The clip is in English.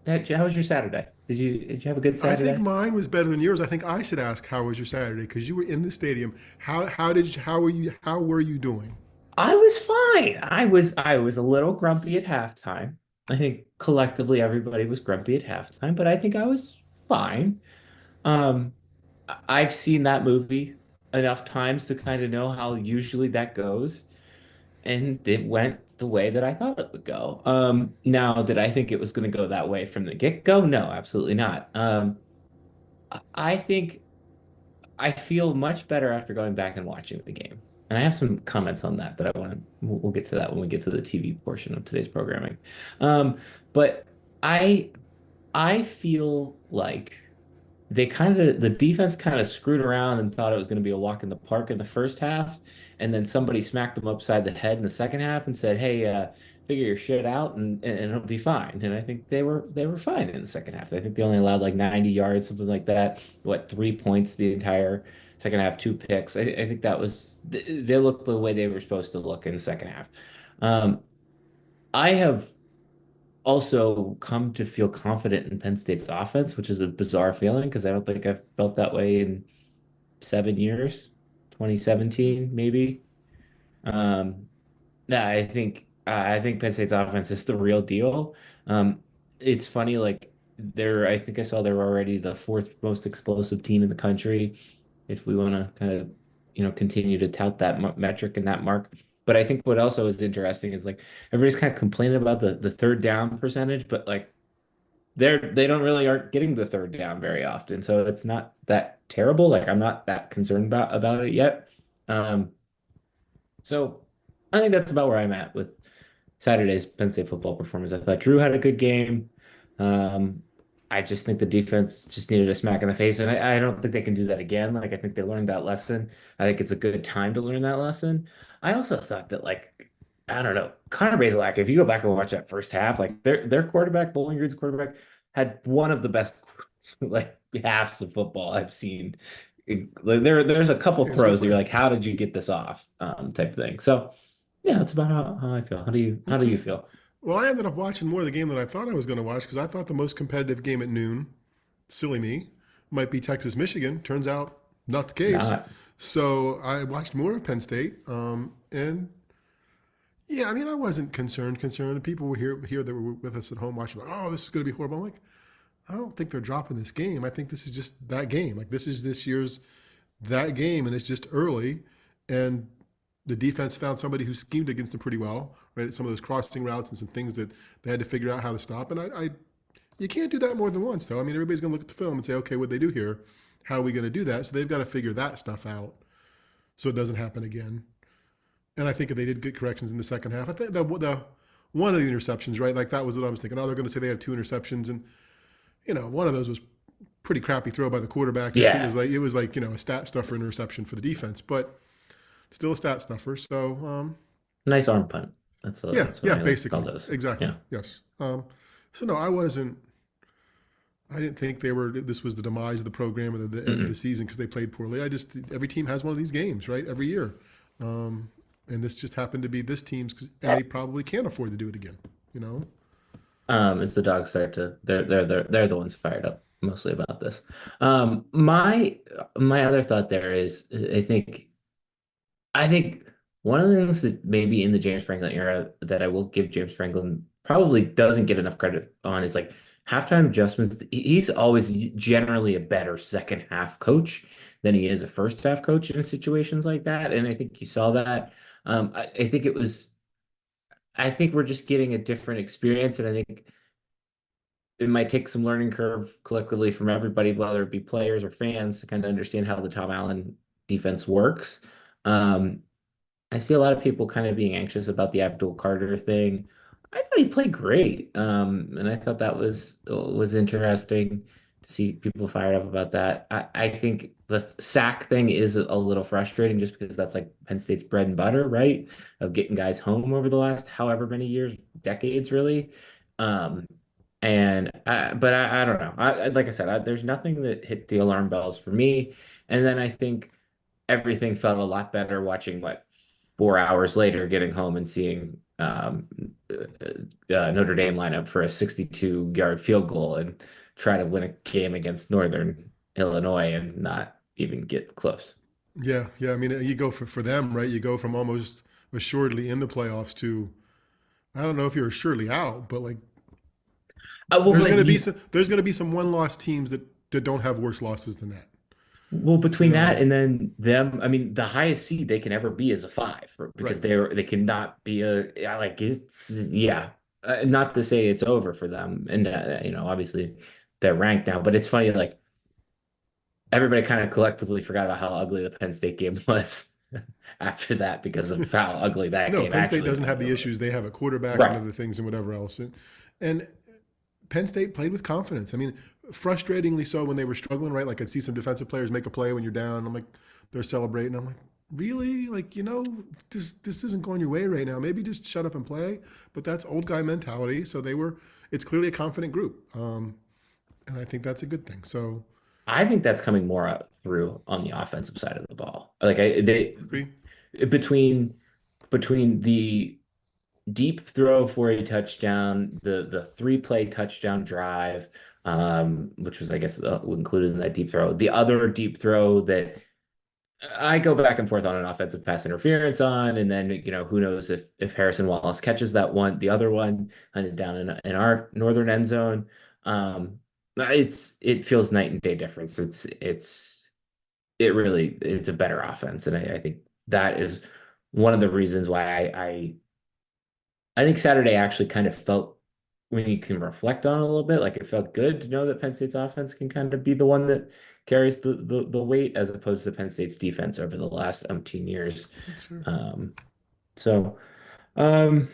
How was your Saturday? Did you have a good I think Saturday? mine was better than yours. I think I should ask how was your Saturday because you were in the stadium. How were you doing? I was fine. I was a little grumpy at halftime. I think collectively everybody was grumpy at halftime, but I think I was fine. Um, I've seen that movie enough times to kind of know how usually that goes, and it went the way that I thought it would go. Now, did I think it was going to go that way from the get-go? No, absolutely not. I think I feel much better after going back and watching the game. And I have some comments on that I want to, we'll get to that when we get to the TV portion of today's programming. But I, I feel like the defense kind of screwed around and thought it was going to be a walk in the park in the first half. And then somebody smacked them upside the head in the second half and said, hey, figure your shit out and it'll be fine. And I think they were fine in the second half. I think they only allowed like 90 yards, something like that. What, 3 points the entire second half, two picks. I think they looked the way they were supposed to look in the second half. Um, I have also come to feel confident in Penn State's offense, which is a bizarre feeling because I don't think I've felt that way in 7 years, 2017 maybe. Um, yeah, I think Penn State's offense is the real deal. It's funny, like I think I saw they're already the fourth most explosive team in the country. If we want to kind of, continue to tout that metric and that mark. But I think what also is interesting is like everybody's kind of complaining about the third down percentage, but like they don't really aren't getting the third down very often, so it's not that terrible. Like I'm not that concerned about it yet. Um, so I think that's about where I'm at with Saturday's Penn State football performance. I thought Drew had a good game. Um, I just think the defense just needed a smack in the face, and I don't think they can do that again. Like I think they learned that lesson. I think it's a good time to learn that lesson. I also thought that like I don't know, Connor Bazelak, if you go back and watch that first half, like their quarterback, Bowling Green's quarterback, had one of the best like halves of football I've seen. Like there's a couple Yeah, he's a good throws that you're player. like, how did you get this off? Type thing. So yeah, that's about how I feel. How do you Okay. feel? Well, I ended up watching more of the game than I thought I was going to watch because I thought the most competitive game at noon, silly me, might be Texas Michigan. Turns out not the It's case. not. So I watched more of Penn State, and yeah, I mean, I wasn't concerned. People were here that were with us at home watching, like, oh, this is going to be horrible. I'm like, I don't think they're dropping this game. I think this is just that game. Like this is this year's that game, and it's just early, and the defense found somebody who schemed against them pretty well, right? Some of those crossing routes and some things that they had to figure out how to stop. And you can't do that more than once, though. I mean, everybody's going to look at the film and say, okay, what they do here? How are we going to do that? So they've got to figure that stuff out so it doesn't happen again. And I think they did good corrections in the second half. I think the one of the interceptions, right? Like that was what I was thinking. Oh, they're going to say they have two interceptions, and one of those was pretty crappy throw by the quarterback. Just Yeah. it was like a stat stuffer interception for the defense, but still a stat stuffer. So Nice arm punt. yeah, That's what yeah, I like to call basically, those. exactly, Yeah. yes. So no, I wasn't. I didn't think they were. This was the demise of the program or the end of the Mm-mm. season because they played poorly. I just every team has one of these games, right? Every year, and this just happened to be this team's, and they probably can't afford to do it again. You know. As the dogs start to they're the ones fired up mostly about this. My other thought there is I think one of the things that maybe in the James Franklin era that I will give James Franklin probably doesn't get enough credit on is like halftime adjustments. He's always generally a better second half coach than he is a first half coach in situations like that. And I think you saw that. I think I think we're just getting a different experience. And I think it might take some learning curve collectively from everybody, whether it be players or fans, to kind of understand how the Tom Allen defense works. Um, I see a lot of people kind of being anxious about the Abdul Carter thing. I thought he played great, and I thought that was interesting to see people fired up about that. I think the sack thing is a little frustrating just because that's like Penn State's bread and butter, right? Of getting guys home over the last however many years, decades, really. Um, but I don't know. Like I said, there's nothing that hit the alarm bells for me. And then I think everything felt a lot better watching what 4 hours later, getting home and seeing Notre Dame lineup for a 62-yard field goal and try to win a game against Northern Illinois and not even get close. Yeah, yeah. I mean, you go for them, right? You go from almost assuredly in the playoffs to I don't know if you're assuredly out, but like Well, but there's gonna be some one loss teams that don't have worse losses than that. You between that know, and then them, I mean, the highest seed they can ever be is a five because right? they cannot be a yeah, like it's yeah. Not to say it's over for them, and obviously they're ranked now, but it's funny like everybody kind of collectively forgot about how ugly the Penn State game was after that because of how ugly that No, game Penn State actually doesn't kind have the of issues was. they have at quarterback and Right. other things and whatever else, and Penn State played with confidence. I mean, frustratingly so when they were struggling, right? Like I'd see some defensive players make a play when you're down. I'm like, they're celebrating. I'm like, really? Like, this isn't going your way right now. Maybe just shut up and play. But that's old guy mentality. So it's clearly a confident group. And I think that's a good thing. So I think that's coming more out through on the offensive side of the ball. Like they agree. between the deep throw for a touchdown, the three-play touchdown drive, which was I guess included in that deep throw. The other deep throw that I go back and forth on an offensive pass interference on, and then who knows if Harrison Wallace catches that one, the other one hunted down in our northern end zone. It feels night and day difference. It's a better offense, and I think that is one of the reasons why I think Saturday actually kind of felt when you can reflect on it a little bit, like it felt good to know that Penn State's offense can kind of be the one that carries the weight as opposed to Penn State's defense over the last umpteen years. That's fair. Um, so um